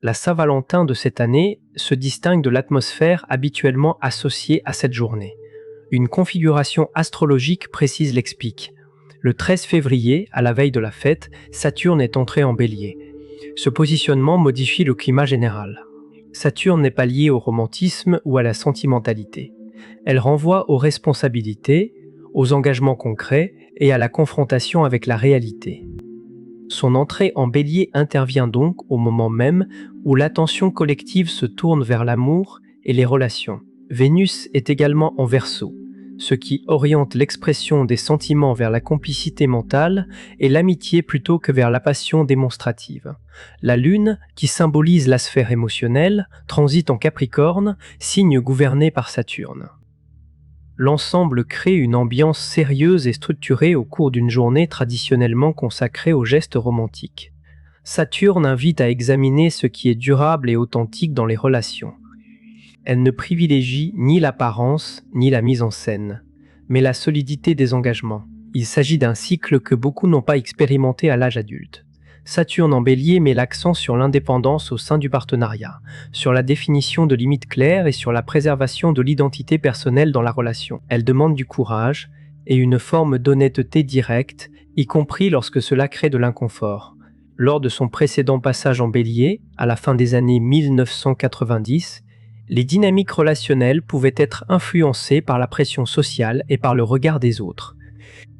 La Saint-Valentin de cette année se distingue de l'atmosphère habituellement associée à cette journée. Une configuration astrologique précise l'explique. Le 13 février, à la veille de la fête, Saturne est entré en Bélier. Ce positionnement modifie le climat général. Saturne n'est pas liée au romantisme ou à la sentimentalité. Elle renvoie aux responsabilités, aux engagements concrets et à la confrontation avec la réalité. Son entrée en Bélier intervient donc au moment même où l'attention collective se tourne vers l'amour et les relations. Vénus est également en Verseau, ce qui oriente l'expression des sentiments vers la complicité mentale et l'amitié plutôt que vers la passion démonstrative. La Lune, qui symbolise la sphère émotionnelle, transite en Capricorne, signe gouverné par Saturne. L'ensemble crée une ambiance sérieuse et structurée au cours d'une journée traditionnellement consacrée aux gestes romantiques. Saturne invite à examiner ce qui est durable et authentique dans les relations. Elle ne privilégie ni l'apparence ni la mise en scène, mais la solidité des engagements. Il s'agit d'un cycle que beaucoup n'ont pas expérimenté à l'âge adulte. Saturne en Bélier met l'accent sur l'indépendance au sein du partenariat, sur la définition de limites claires et sur la préservation de l'identité personnelle dans la relation. Elle demande du courage et une forme d'honnêteté directe, y compris lorsque cela crée de l'inconfort. Lors de son précédent passage en Bélier, à la fin des années 1990, les dynamiques relationnelles pouvaient être influencées par la pression sociale et par le regard des autres.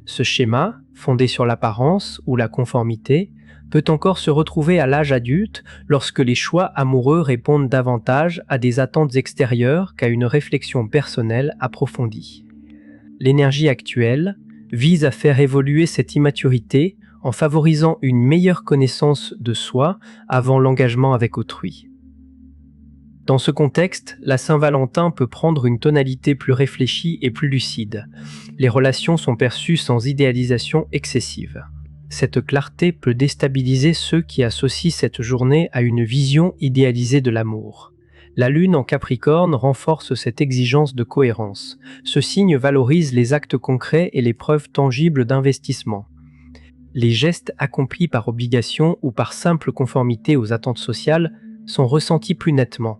Ce schéma, fondé sur l'apparence ou la conformité, peut encore se retrouver à l'âge adulte lorsque les choix amoureux répondent davantage à des attentes extérieures qu'à une réflexion personnelle approfondie. L'énergie actuelle vise à faire évoluer cette immaturité en favorisant une meilleure connaissance de soi avant l'engagement avec autrui. Dans ce contexte, la Saint-Valentin peut prendre une tonalité plus réfléchie et plus lucide. Les relations sont perçues sans idéalisation excessive. Cette clarté peut déstabiliser ceux qui associent cette journée à une vision idéalisée de l'amour. La Lune en Capricorne renforce cette exigence de cohérence. Ce signe valorise les actes concrets et les preuves tangibles d'investissement. Les gestes accomplis par obligation ou par simple conformité aux attentes sociales sont ressentis plus nettement.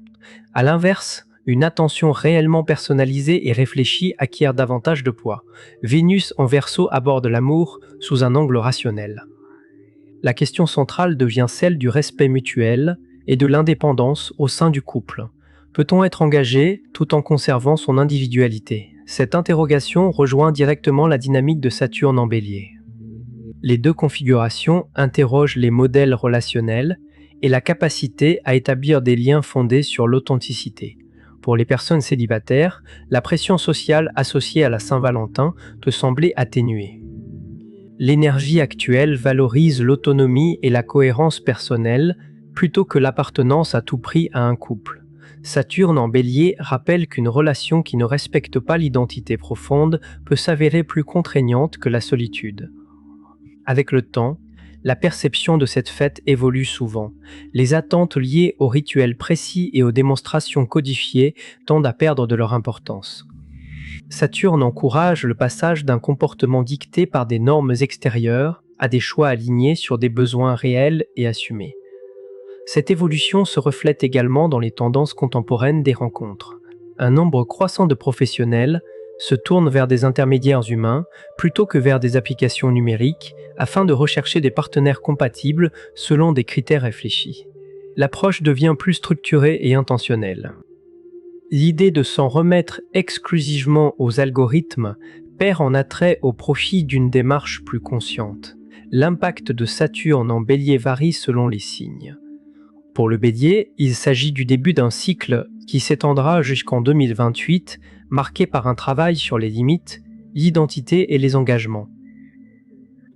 À l'inverse, une attention réellement personnalisée et réfléchie acquiert davantage de poids. Vénus en Verseau aborde l'amour sous un angle rationnel. La question centrale devient celle du respect mutuel et de l'indépendance au sein du couple. Peut-on être engagé tout en conservant son individualité? Cette interrogation rejoint directement la dynamique de Saturne en Bélier. Les deux configurations interrogent les modèles relationnels et la capacité à établir des liens fondés sur l'authenticité. Pour les personnes célibataires, la pression sociale associée à la Saint-Valentin peut sembler atténuée. L'énergie actuelle valorise l'autonomie et la cohérence personnelle plutôt que l'appartenance à tout prix à un couple. Saturne en Bélier rappelle qu'une relation qui ne respecte pas l'identité profonde peut s'avérer plus contraignante que la solitude. Avec le temps, la perception de cette fête évolue souvent. Les attentes liées aux rituels précis et aux démonstrations codifiées tendent à perdre de leur importance. Saturne encourage le passage d'un comportement dicté par des normes extérieures à des choix alignés sur des besoins réels et assumés. Cette évolution se reflète également dans les tendances contemporaines des rencontres. Un nombre croissant de professionnels se tournent vers des intermédiaires humains plutôt que vers des applications numériques afin de rechercher des partenaires compatibles selon des critères réfléchis. L'approche devient plus structurée et intentionnelle. L'idée de s'en remettre exclusivement aux algorithmes perd en attrait au profit d'une démarche plus consciente. L'impact de Saturne en Bélier varie selon les signes. Pour le Bélier, il s'agit du début d'un cycle qui s'étendra jusqu'en 2028, marqué par un travail sur les limites, l'identité et les engagements.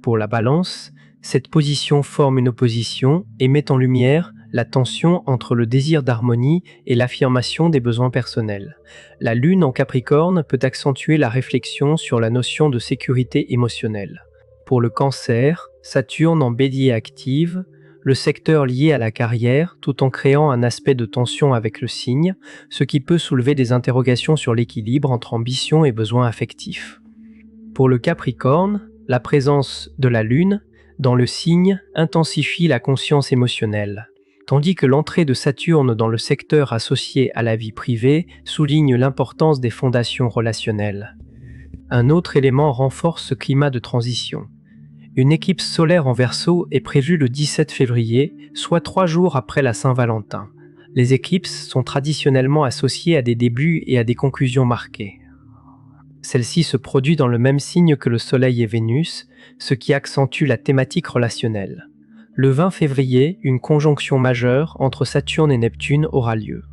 Pour la Balance, cette position forme une opposition et met en lumière la tension entre le désir d'harmonie et l'affirmation des besoins personnels. La Lune en Capricorne peut accentuer la réflexion sur la notion de sécurité émotionnelle. Pour le Cancer, Saturne en Bélier active le secteur lié à la carrière tout en créant un aspect de tension avec le signe, ce qui peut soulever des interrogations sur l'équilibre entre ambition et besoins affectifs. Pour le Capricorne, la présence de la Lune dans le signe intensifie la conscience émotionnelle. tandis que l'entrée de Saturne dans le secteur associé à la vie privée souligne l'importance des fondations relationnelles. Un autre élément renforce ce climat de transition. Une éclipse solaire en Verseau est prévue le 17 février, soit 3 jours après la Saint-Valentin. Les éclipses sont traditionnellement associées à des débuts et à des conclusions marquées. Celle-ci se produit dans le même signe que le Soleil et Vénus, ce qui accentue la thématique relationnelle. Le 20 février, une conjonction majeure entre Saturne et Neptune aura lieu.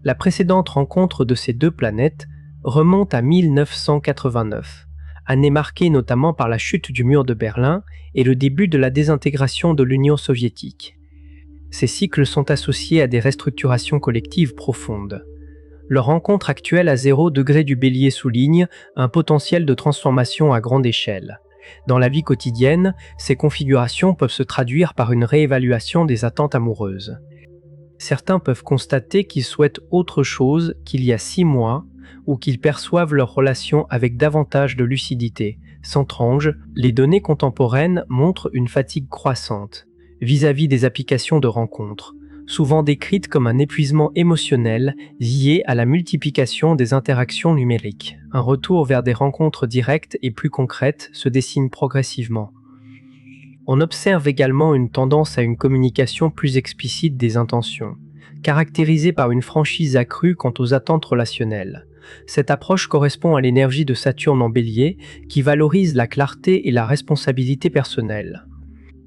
La précédente rencontre de ces deux planètes remonte à 1989, année marquée notamment par la chute du mur de Berlin et le début de la désintégration de l'Union soviétique. Ces cycles sont associés à des restructurations collectives profondes. Leur rencontre actuelle à 0 degré du Bélier souligne un potentiel de transformation à grande échelle. Dans la vie quotidienne, ces configurations peuvent se traduire par une réévaluation des attentes amoureuses. Certains peuvent constater qu'ils souhaitent autre chose qu'il y a 6 mois ou qu'ils perçoivent leur relation avec davantage de lucidité. Sans tranche, les données contemporaines montrent une fatigue croissante vis-à-vis des applications de rencontres, souvent décrites comme un épuisement émotionnel lié à la multiplication des interactions numériques. Un retour vers des rencontres directes et plus concrètes se dessine progressivement. On observe également une tendance à une communication plus explicite des intentions, caractérisée par une franchise accrue quant aux attentes relationnelles. Cette approche correspond à l'énergie de Saturne en Bélier qui valorise la clarté et la responsabilité personnelle.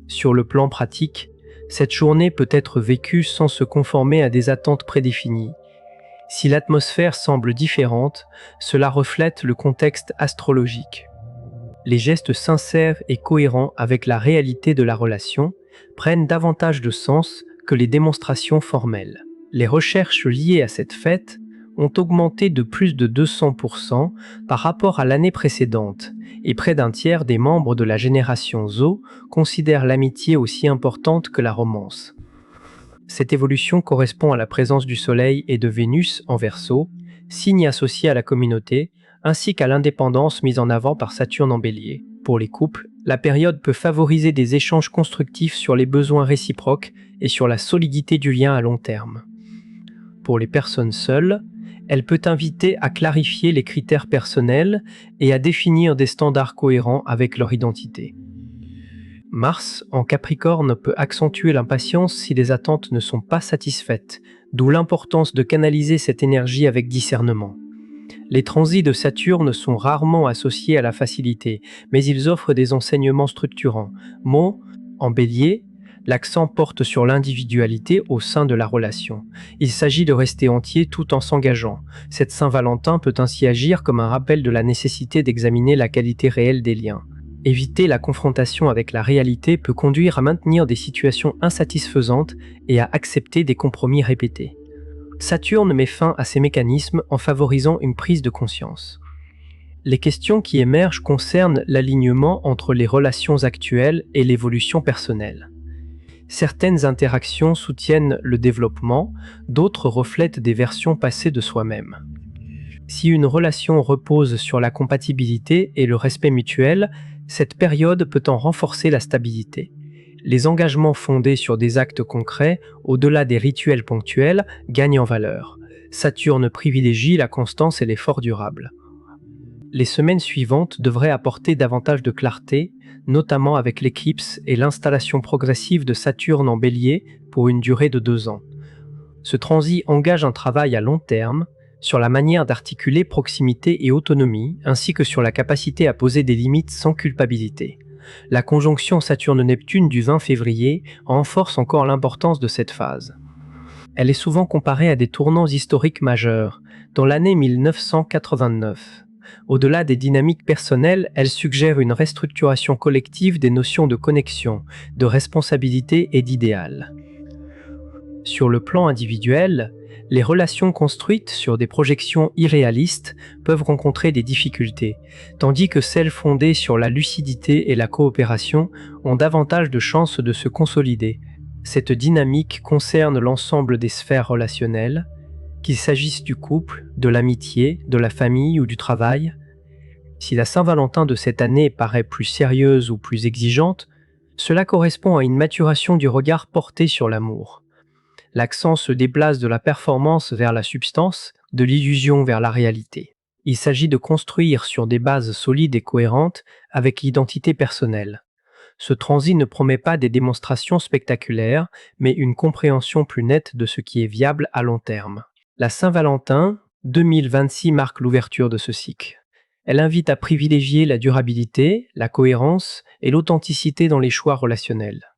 Sur le plan pratique, cette journée peut être vécue sans se conformer à des attentes prédéfinies. Si l'atmosphère semble différente, cela reflète le contexte astrologique. Les gestes sincères et cohérents avec la réalité de la relation prennent davantage de sens que les démonstrations formelles. Les recherches liées à cette fête ont augmenté de plus de 200% par rapport à l'année précédente, et près d'un tiers des membres de la génération Zo considèrent l'amitié aussi importante que la romance. Cette évolution correspond à la présence du Soleil et de Vénus en Verseau, signe associé à la communauté, ainsi qu'à l'indépendance mise en avant par Saturne en Bélier. Pour les couples, la période peut favoriser des échanges constructifs sur les besoins réciproques et sur la solidité du lien à long terme. Pour les personnes seules, elle peut inviter à clarifier les critères personnels et à définir des standards cohérents avec leur identité. Mars, en Capricorne, peut accentuer l'impatience si les attentes ne sont pas satisfaites, d'où l'importance de canaliser cette énergie avec discernement. Les transits de Saturne sont rarement associés à la facilité, mais ils offrent des enseignements structurants. En Bélier, l'accent porte sur l'individualité au sein de la relation. Il s'agit de rester entier tout en s'engageant. Cette Saint-Valentin peut ainsi agir comme un rappel de la nécessité d'examiner la qualité réelle des liens. Éviter la confrontation avec la réalité peut conduire à maintenir des situations insatisfaisantes et à accepter des compromis répétés. Saturne met fin à ces mécanismes en favorisant une prise de conscience. Les questions qui émergent concernent l'alignement entre les relations actuelles et l'évolution personnelle. Certaines interactions soutiennent le développement, d'autres reflètent des versions passées de soi-même. Si une relation repose sur la compatibilité et le respect mutuel, cette période peut en renforcer la stabilité. Les engagements fondés sur des actes concrets, au-delà des rituels ponctuels, gagnent en valeur. Saturne privilégie la constance et l'effort durable. Les semaines suivantes devraient apporter davantage de clarté, notamment avec l'éclipse et l'installation progressive de Saturne en Bélier pour une durée de 2 ans. Ce transit engage un travail à long terme sur la manière d'articuler proximité et autonomie, ainsi que sur la capacité à poser des limites sans culpabilité. La conjonction Saturne-Neptune du 20 février renforce encore l'importance de cette phase. Elle est souvent comparée à des tournants historiques majeurs, dans l'année 1989. Au-delà des dynamiques personnelles, elle suggère une restructuration collective des notions de connexion, de responsabilité et d'idéal. Sur le plan individuel, les relations construites sur des projections irréalistes peuvent rencontrer des difficultés, tandis que celles fondées sur la lucidité et la coopération ont davantage de chances de se consolider. Cette dynamique concerne l'ensemble des sphères relationnelles, qu'il s'agisse du couple, de l'amitié, de la famille ou du travail. Si la Saint-Valentin de cette année paraît plus sérieuse ou plus exigeante, cela correspond à une maturation du regard porté sur l'amour. L'accent se déplace de la performance vers la substance, de l'illusion vers la réalité. Il s'agit de construire sur des bases solides et cohérentes avec l'identité personnelle. Ce transit ne promet pas des démonstrations spectaculaires, mais une compréhension plus nette de ce qui est viable à long terme. La Saint-Valentin 2026 marque l'ouverture de ce cycle. Elle invite à privilégier la durabilité, la cohérence et l'authenticité dans les choix relationnels.